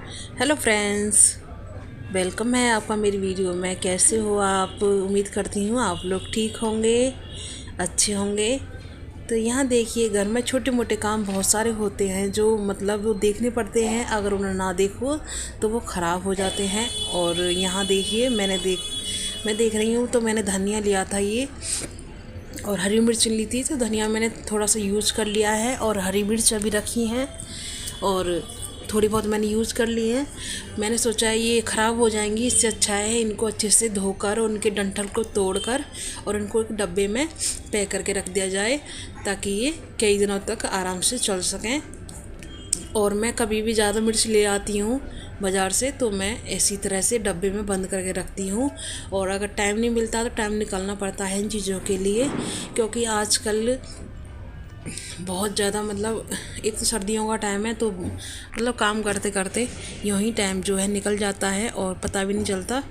Hello friends, welcome है आपका मेरी वीडियो में। कैसे हो आप? उम्मीद करती हूँ आप लोग ठीक होंगे, अच्छे होंगे। तो यहाँ देखिए, घर में छोटे मोटे काम बहुत सारे होते हैं जो मतलब वो देखने पड़ते हैं। अगर उन्हें ना देखो तो वो ख़राब हो जाते हैं। और यहाँ देखिए, मैं देख रही हूँ तो मैंने धनिया लिया था ये, और हरी मिर्च ली थी। तो धनिया मैंने थोड़ा सा यूज़ कर लिया है, और हरी मिर्च अभी रखी हैं और थोड़ी बहुत मैंने यूज़ कर ली है। मैंने सोचा है ये ख़राब हो जाएंगी, इससे अच्छा है इनको अच्छे से धोकर और उनके डंठल को तोड़कर और इनको एक डब्बे में पैक करके रख दिया जाए, ताकि ये कई दिनों तक आराम से चल सकें। और मैं कभी भी ज़्यादा मिर्च ले आती हूँ बाज़ार से, तो मैं इसी तरह से डब्बे में बंद करके रखती हूँ। और अगर टाइम नहीं मिलता तो टाइम निकालना पड़ता है इन चीज़ों के लिए, क्योंकि आजकल बहुत ज़्यादा मतलब एक तो सर्दियों का टाइम है, तो मतलब काम करते करते यूँ ही टाइम जो है निकल जाता है और पता भी नहीं चलता।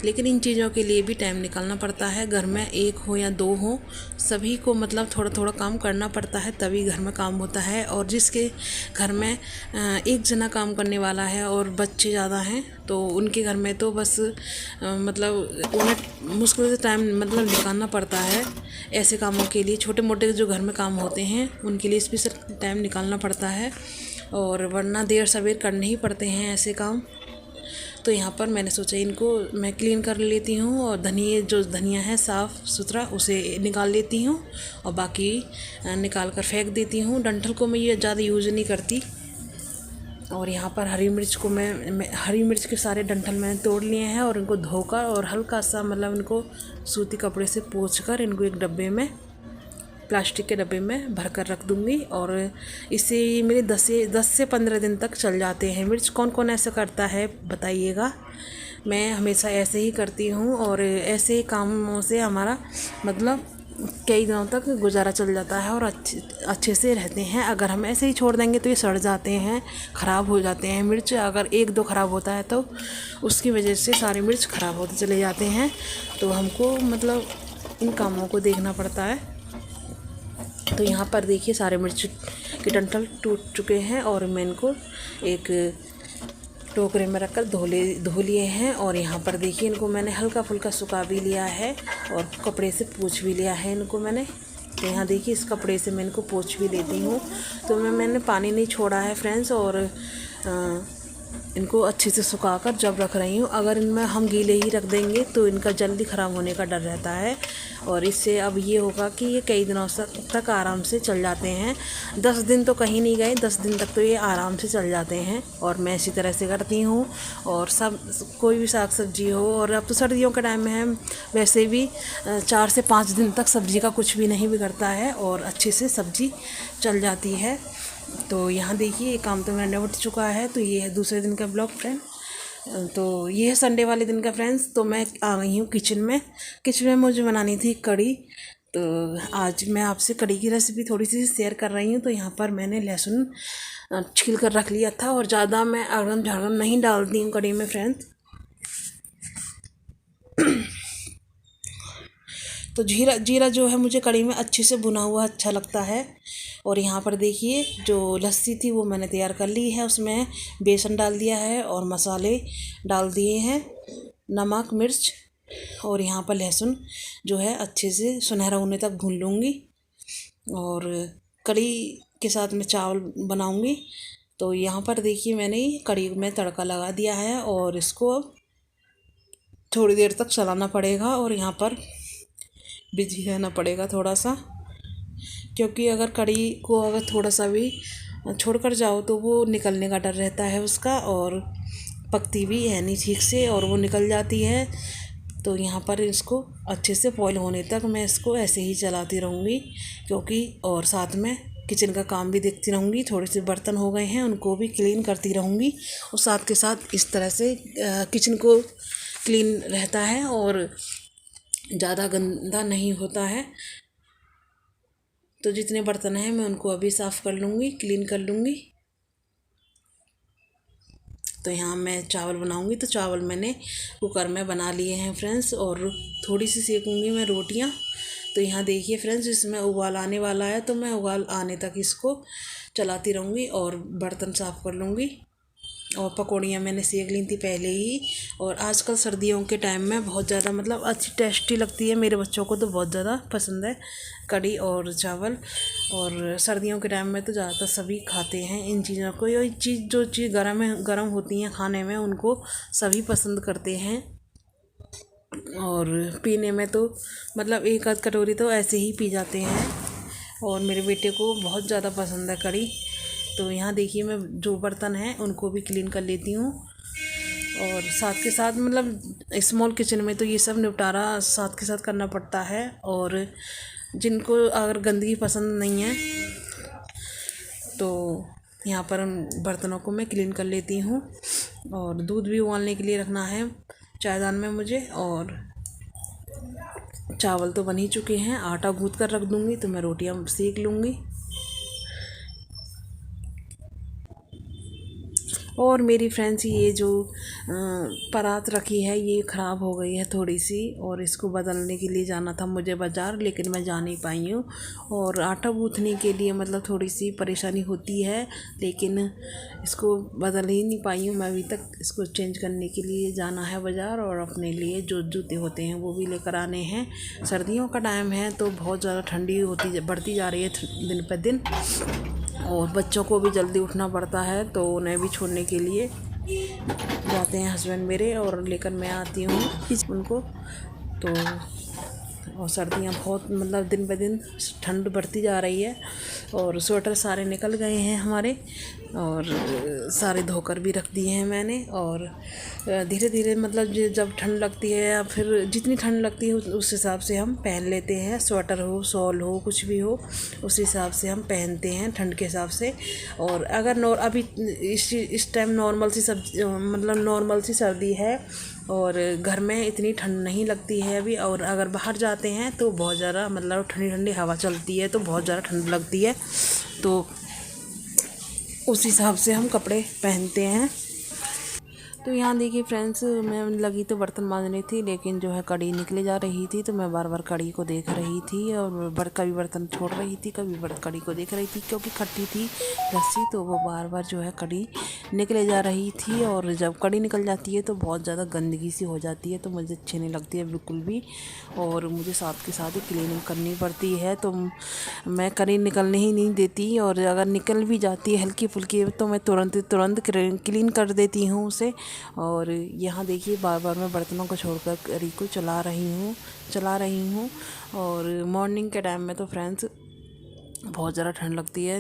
लेकिन इन चीज़ों के लिए भी टाइम निकालना पड़ता है। घर में एक हो या दो हो, सभी को मतलब थोड़ा थोड़ा काम करना पड़ता है, तभी घर में काम होता है। और जिसके घर में एक जना काम करने वाला है और बच्चे ज़्यादा हैं, तो उनके घर में तो बस मतलब उन्हें मुश्किल से टाइम मतलब निकालना पड़ता है ऐसे कामों के लिए। छोटे मोटे जो घर में काम होते हैं उनके लिए स्पेशल टाइम निकालना पड़ता है, और वरना देर सवेर करने ही पड़ते हैं ऐसे काम। तो यहाँ पर मैंने सोचा इनको मैं क्लीन कर लेती हूँ, और धनिया है साफ़ सुथरा उसे निकाल लेती हूँ, और बाकी निकाल कर फेंक देती हूँ। डंठल को मैं ये ज़्यादा यूज़ नहीं करती। और यहाँ पर हरी मिर्च को मैं हरी मिर्च के सारे डंठल मैंने तोड़ लिए हैं, और इनको धोकर और हल्का सा मतलब इनको सूती कपड़े से पोंछ कर इनको एक डब्बे में, प्लास्टिक के डब्बे में भर कर रख दूँगी। और इससे मेरे 10 से 15 दिन तक चल जाते हैं मिर्च। कौन कौन ऐसा करता है बताइएगा। मैं हमेशा ऐसे ही करती हूँ, और ऐसे कामों से हमारा मतलब कई दिनों तक गुजारा चल जाता है और अच्छे से रहते हैं। अगर हम ऐसे ही छोड़ देंगे तो ये सड़ जाते हैं, ख़राब हो जाते हैं। मिर्च अगर एक दो ख़राब होता है तो उसकी वजह से सारे मिर्च ख़राब होते चले जाते हैं। तो हमको मतलब इन कामों को देखना पड़ता है। तो यहाँ पर देखिए, सारे मिर्च के डंठल टूट चुके हैं, और मैं इनको एक टोकरे में रखकर धो लिए हैं। और यहाँ पर देखिए, इनको मैंने हल्का फुल्का सुखा भी लिया है और कपड़े से पोंछ भी लिया है इनको मैंने। तो यहाँ देखिए, इस कपड़े से मैं इनको पोंछ भी लेती हूँ। तो मैंने पानी नहीं छोड़ा है फ्रेंड्स, और इनको अच्छे से सुखाकर जब रख रही हूँ। अगर इनमें हम गीले ही रख देंगे तो इनका जल्दी ख़राब होने का डर रहता है, और इससे अब ये होगा कि ये कई दिनों तक आराम से चल जाते हैं। 10 दिन तो कहीं नहीं गए, 10 दिन तक तो ये आराम से चल जाते हैं। और मैं इसी तरह से करती हूँ। और सब कोई भी साग सब्जी हो, और अब तो सर्दियों का टाइम है, वैसे भी 4 से 5 दिन तक सब्जी का कुछ भी नहीं बिगड़ता है, और अच्छे से सब्जी चल जाती है। तो यहाँ देखिए, ये काम तो मेरा निपट चुका है। तो ये है दूसरे दिन का ब्लॉग फ्रेंड। तो ये है संडे वाले दिन का फ्रेंड्स। तो मैं आ गई हूँ किचन में मुझे बनानी थी कढ़ी। तो आज मैं आपसे कढ़ी की रेसिपी थोड़ी सी शेयर कर रही हूँ। तो यहाँ पर मैंने लहसुन छील कर रख लिया था, और ज़्यादा मैं अड़गम झाड़गम नहीं डालती हूँ कढ़ी में फ्रेंड्स। तो जीरा जीरा जो है मुझे कढ़ी में अच्छे से भुना हुआ अच्छा लगता है। और यहाँ पर देखिए, जो लस्सी थी वो मैंने तैयार कर ली है, उसमें बेसन डाल दिया है और मसाले डाल दिए हैं, नमक मिर्च। और यहाँ पर लहसुन जो है अच्छे से सुनहरा होने तक भून लूँगी। और कढ़ी के साथ में चावल बनाऊँगी। तो यहाँ पर देखिए, मैंने कढ़ी में तड़का लगा दिया है, और इसको अब थोड़ी देर तक चलाना पड़ेगा। और यहाँ पर बिजी रहना पड़ेगा थोड़ा सा, क्योंकि अगर कढ़ी को अगर थोड़ा सा भी छोड़कर जाओ तो वो निकलने का डर रहता है उसका, और पकती भी है नहीं ठीक से, और वो निकल जाती है। तो यहाँ पर इसको अच्छे से बॉईल होने तक मैं इसको ऐसे ही चलाती रहूँगी, क्योंकि और साथ में किचन का काम भी देखती रहूँगी। थोड़े से बर्तन हो गए हैं, उनको भी क्लीन करती रहूँगी। और साथ के साथ इस तरह से किचन को क्लीन रहता है, और ज़्यादा गंदा नहीं होता है। तो जितने बर्तन हैं मैं उनको अभी साफ़ कर लूँगी, क्लीन कर लूँगी। तो यहाँ मैं चावल बनाऊँगी। तो चावल मैंने कुकर में बना लिए हैं फ्रेंड्स, और थोड़ी सी सेकूँगी मैं रोटियाँ। तो यहाँ देखिए फ्रेंड्स, इसमें उबाल आने वाला है, तो मैं उबाल आने तक इसको चलाती रहूँगी और बर्तन साफ़ कर लूँगी। और पकौड़ियाँ मैंने सेक ली थी पहले ही। और आजकल सर्दियों के टाइम में बहुत ज़्यादा मतलब अच्छी टेस्टी लगती है, मेरे बच्चों को तो बहुत ज़्यादा पसंद है कढ़ी और चावल। और सर्दियों के टाइम में तो ज़्यादातर सभी खाते हैं इन चीज़ों को। ये चीज़ जो चीज़ गर्म होती हैं खाने में उनको सभी पसंद करते हैं। और पीने में तो मतलब एक आध कटोरी तो ऐसे ही पी जाते हैं। और मेरे बेटे को बहुत ज़्यादा पसंद है कढ़ी। तो यहाँ देखिए मैं जो बर्तन हैं उनको भी क्लीन कर लेती हूँ। और साथ के साथ मतलब स्मॉल किचन में तो ये सब निपटारा साथ के साथ करना पड़ता है। और जिनको अगर गंदगी पसंद नहीं है तो यहाँ पर बर्तनों को मैं क्लीन कर लेती हूँ। और दूध भी उबालने के लिए रखना है चायदान में मुझे। और चावल तो बन ही चुके हैं, आटा गूँथ कर रख दूँगी तो मैं रोटियाँ सेक लूँगी। और मेरी फ्रेंड्स ये जो परात रखी है ये ख़राब हो गई है थोड़ी सी, और इसको बदलने के लिए जाना था मुझे बाज़ार, लेकिन मैं जा नहीं पाई हूँ। और आटा गूँथने के लिए मतलब थोड़ी सी परेशानी होती है, लेकिन इसको बदल ही नहीं पाई हूँ मैं अभी तक। इसको चेंज करने के लिए जाना है बाज़ार, और अपने लिए जो जूते होते हैं वो भी लेकर आने हैं। सर्दियों का टाइम है तो बहुत ज़्यादा ठंडी बढ़ती जा रही है दिन पर दिन। और बच्चों को भी जल्दी उठना पड़ता है तो उन्हें भी छोड़ने के लिए जाते हैं हस्बैंड मेरे, और लेकर मैं आती हूँ उनको। तो और सर्दियाँ बहुत मतलब दिन ब दिन ठंड बढ़ती जा रही है। और स्वेटर सारे निकल गए हैं हमारे, और सारे धोकर भी रख दिए हैं मैंने। और धीरे धीरे मतलब जब ठंड लगती है या फिर जितनी ठंड लगती है उस हिसाब से हम पहन लेते हैं। स्वेटर हो, शॉल हो, कुछ भी हो, उस हिसाब से हम पहनते हैं ठंड के हिसाब से। और अगर अभी इस टाइम नॉर्मल सी सर्दी है और घर में इतनी ठंड नहीं लगती है अभी। और अगर बाहर जाते हैं तो बहुत ज़्यादा मतलब ठंडी ठंडी हवा चलती है तो बहुत ज़्यादा ठंड लगती है। तो उस हिसाब से हम कपड़े पहनते हैं। तो यहाँ देखिए फ्रेंड्स, मैं लगी तो बर्तन मांजने थी, लेकिन जो है कढ़ी निकले जा रही थी तो मैं बार बार कढ़ी को देख रही थी। और कभी बर्तन छोड़ रही थी, कभी कढ़ी को देख रही थी, क्योंकि खट्टी थी रस्सी तो वो बार बार जो है कढ़ी निकले जा रही थी। और जब कढ़ी निकल जाती है तो बहुत ज़्यादा गंदगी सी हो जाती है, तो मुझे अच्छी नहीं लगती है बिल्कुल भी। और मुझे साथ के साथ ही क्लीनिंग करनी पड़ती है, तो मैं कढ़ी निकलने ही नहीं देती। और अगर निकल भी जाती है हल्की फुल्की तो मैं तुरंत क्लीन कर देती हूँ उसे। और यहाँ देखिए बार बार मैं बर्तनों को छोड़कर कढ़ी को चला रही हूँ। और मॉर्निंग के टाइम में तो फ्रेंड्स बहुत ज़्यादा ठंड लगती है,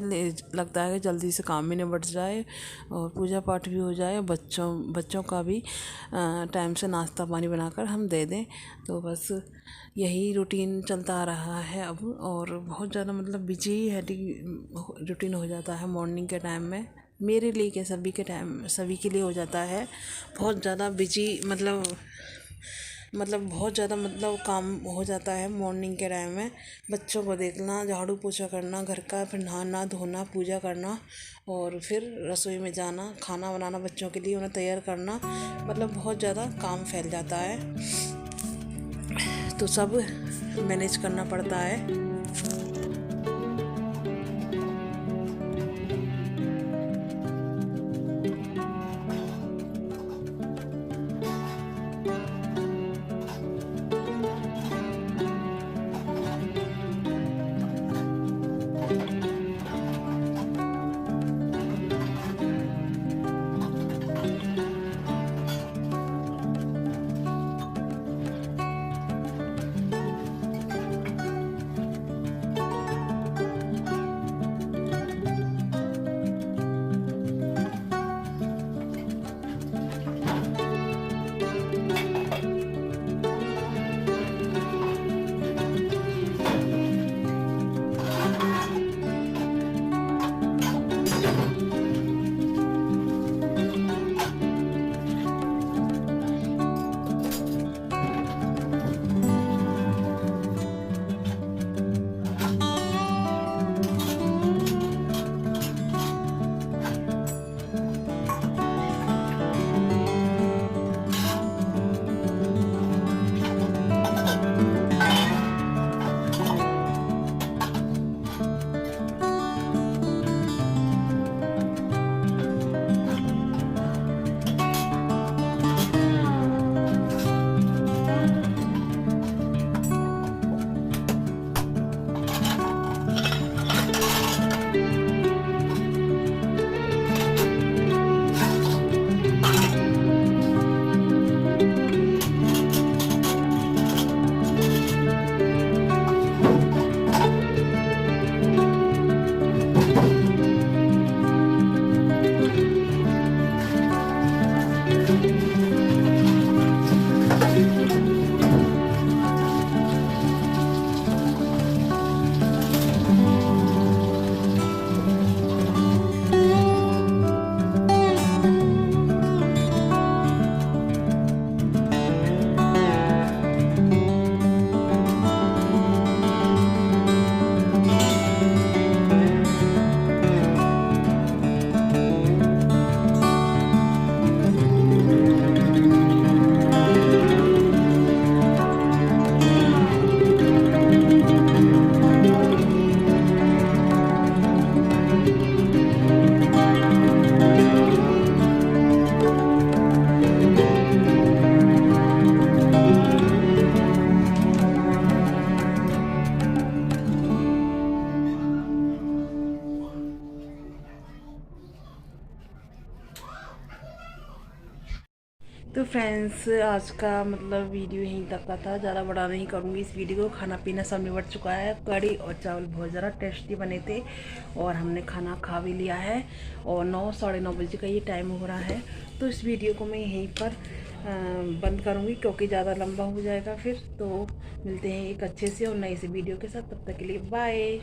लगता है कि जल्दी से काम भी निबट जाए और पूजा पाठ भी हो जाए, बच्चों का भी टाइम से नाश्ता पानी बनाकर हम दे दें। तो बस यही रूटीन चलता आ रहा है अब। और बहुत ज़्यादा मतलब बिजी रूटीन हो जाता है मॉर्निंग के टाइम में, मेरे लिए क्या सभी के लिए हो जाता है बहुत ज़्यादा बिजी। मतलब बहुत ज़्यादा मतलब काम हो जाता है मॉर्निंग के टाइम में। बच्चों को देखना, झाड़ू पोछा करना घर का, फिर नहाना धोना, पूजा करना, और फिर रसोई में जाना, खाना बनाना बच्चों के लिए, उन्हें तैयार करना, मतलब बहुत ज़्यादा काम फैल जाता है। तो सब मैनेज करना पड़ता है। तो फ्रेंड्स आज का मतलब वीडियो यहीं तक का था, ज़्यादा बड़ा नहीं करूँगी इस वीडियो को। खाना पीना सब निपट चुका है, कढ़ी और चावल बहुत ज़्यादा टेस्टी बने थे और हमने खाना खा भी लिया है और 9 साढ़े 9 बजे का ये टाइम हो रहा है। तो इस वीडियो को मैं यहीं पर बंद करूँगी क्योंकि ज़्यादा लंबा हो जाएगा फिर। तो मिलते हैं एक अच्छे से और नए से वीडियो के साथ, तब तक के लिए बाय।